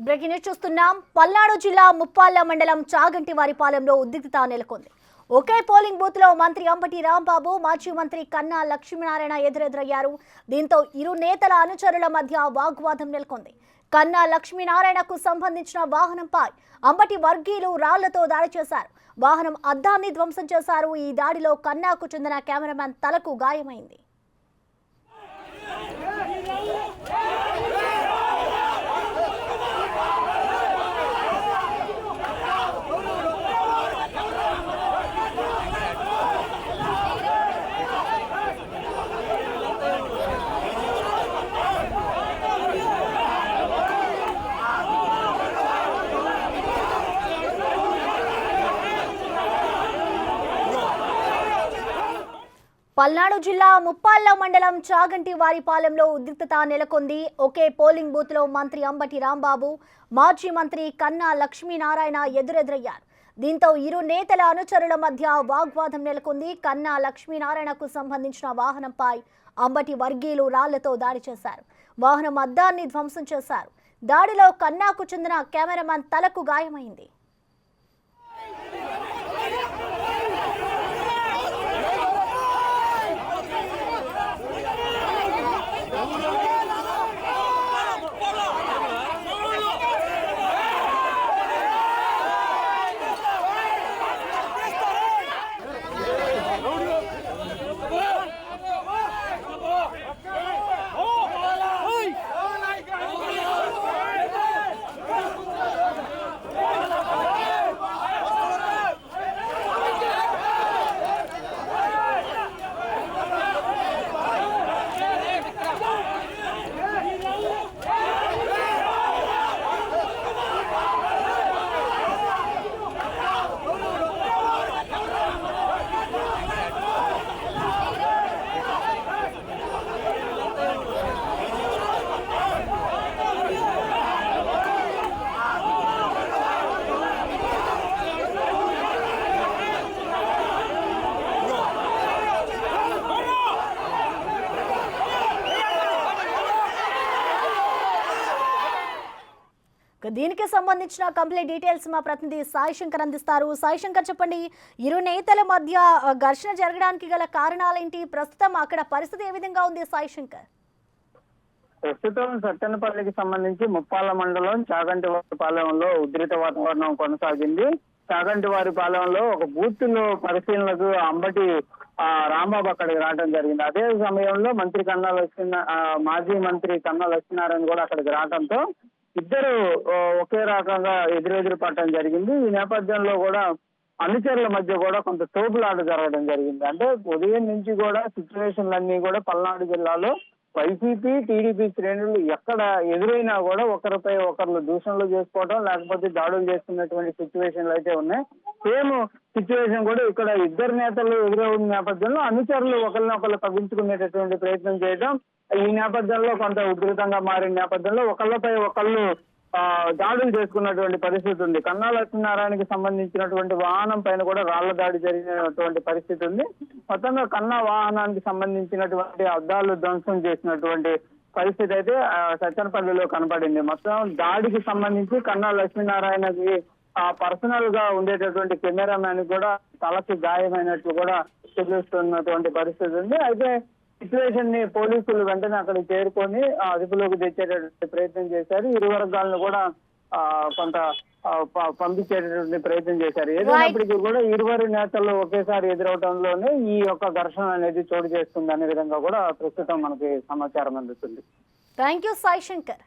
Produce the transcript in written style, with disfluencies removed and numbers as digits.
Breaking news చూస్తున్నాం. పల్నాడు జిల్లా ముప్పాళ్ల మండలం చాగంటివారిపాలెంలో ఉద్రిక్తత నెలకొంది. ఒకే పోలింగ్ బూత్ లో మంత్రి అంబటి రాంబాబు, మాజీ మంత్రి కన్నా లక్ష్మీనారాయణ ఎదురెదురయ్యారు. దీంతో ఇరు నేతల అనుచరుల మధ్య వాగ్వాదం నెలకొంది. కన్నా లక్ష్మీనారాయణకు సంబంధించిన వాహనంపై అంబటి వర్గీయులు రాళ్లతో దాడి చేశారు. వాహనం అద్దాన్ని ధ్వంసం చేశారు. ఈ దాడిలో కన్నాకు చెందిన కెమెరామెన్ తలకు గాయమైంది. పల్నాడు జిల్లా ముప్పాళ్ల మండలం చాగంటివారిపాలెంలో ఉద్రిక్తత నెలకొంది. ఒకే పోలింగ్ బూత్ లో మంత్రి అంబటి రాంబాబు, మాజీ మంత్రి కన్నా లక్ష్మీనారాయణ ఎదురెదురయ్యారు. దీంతో ఇరు నేతల అనుచరుల మధ్య వాగ్వాదం నెలకొంది. కన్నా లక్ష్మీనారాయణకు సంబంధించిన వాహనంపై అంబటి వర్గీయులు రాళ్లతో దాడి చేశారు. వాహనం అద్దాన్ని ధ్వంసం చేశారు. దాడిలో కన్నాకు చెందిన కెమెరామెన్ తలకు గాయమైంది. దీనికి సంబంధించిన కంప్లీట్ డీటెయిల్స్ మా ప్రతినిధి సాయి శంకర్ అందిస్తారు. సాయి శంకర్, చెప్పండి, ఇరు నేతల మధ్య ఘర్షణ జరగడానికి గల కారణాలేంటి? ప్రస్తుతం అక్కడ పరిస్థితి ఏ విధంగా ఉంది సాయి శంకర్? ప్రస్తుతం సత్తెనపల్లికి సంబంధించి ముప్పాళ్ల మండలం చాగంటివారిపాలెంలో ఉద్రిక్త వాతావరణం కొనసాగింది. చాగంటివారిపాలెంలో ఒక బూత్ లో పరిశీలనకు అంబటి రాంబాబు అక్కడికి రావడం జరిగింది. అదే సమయంలో మంత్రి కన్నా మాజీ మంత్రి కన్నా లక్ష్మీనారాయణ కూడా అక్కడికి రావడంతో ఇద్దరు ఒకే రకంగా ఎదురెదురు పడటం జరిగింది. ఈ నేపథ్యంలో కూడా అనుచరుల మధ్య కూడా కొంత తోపులాట జరగడం జరిగింది. అంటే ఉదయం నుంచి కూడా సిచ్యువేషన్లన్నీ కూడా పల్నాడు జిల్లాలో వైసీపీ, టీడీపీ శ్రేణులు ఎక్కడ ఎదురైనా కూడా ఒకరిపై ఒకరు దూషణలు చేసుకోవడం, లేకపోతే దాడులు చేసుకున్నటువంటి సిచ్యువేషన్లు అయితే ఉన్నాయి. సేమ్ సిచ్యువేషన్ కూడా ఇక్కడ ఇద్దరు నేతలు ఎదురవుతున్న నేపథ్యంలో అనుచరులు ఒకరినొకరు తగ్గించుకునేటటువంటి ప్రయత్నం చేయడం, ఈ నేపథ్యంలో కొంత ఉధృతంగా మారిన నేపథ్యంలో ఒకళ్ళపై ఒకళ్ళు దాడులు చేసుకున్నటువంటి పరిస్థితి ఉంది. కన్నా లక్ష్మీనారాయణకి సంబంధించినటువంటి వాహనం పైన కూడా రాళ్ల దాడి జరిగినటువంటి పరిస్థితి ఉంది. మొత్తంగా కన్నా వాహనానికి సంబంధించినటువంటి అద్దాలు ధ్వంసం చేసినటువంటి పరిస్థితి అయితే సత్తెనపల్లిలో కనపడింది. మొత్తం దాడికి సంబంధించి కన్నా లక్ష్మీనారాయణకి పర్సనల్ గా ఉండేటటువంటి కెమెరామ్యాన్ కూడా తలకి గాయమైనట్లు కూడా తెలుస్తున్నటువంటి పరిస్థితి ఉంది. అయితే సిచ్యువేషన్ ని పోలీసులు వెంటనే అక్కడికి చేరుకొని అదుపులోకి తెచ్చేటటువంటి ప్రయత్నం చేశారు. ఇరు వర్గాలను కూడా కొంత పంపించేటటువంటి ప్రయత్నం చేశారు. ఏదైనప్పటికీ కూడా ఇరువురు నేతలు ఒకేసారి ఎదురవడంలోనే ఈ యొక్క ఘర్షణ అనేది చోటు చేస్తుంది అనే విధంగా కూడా ప్రస్తుతం మనకి సమాచారం అందుతుంది. Thank you Sai Shankar.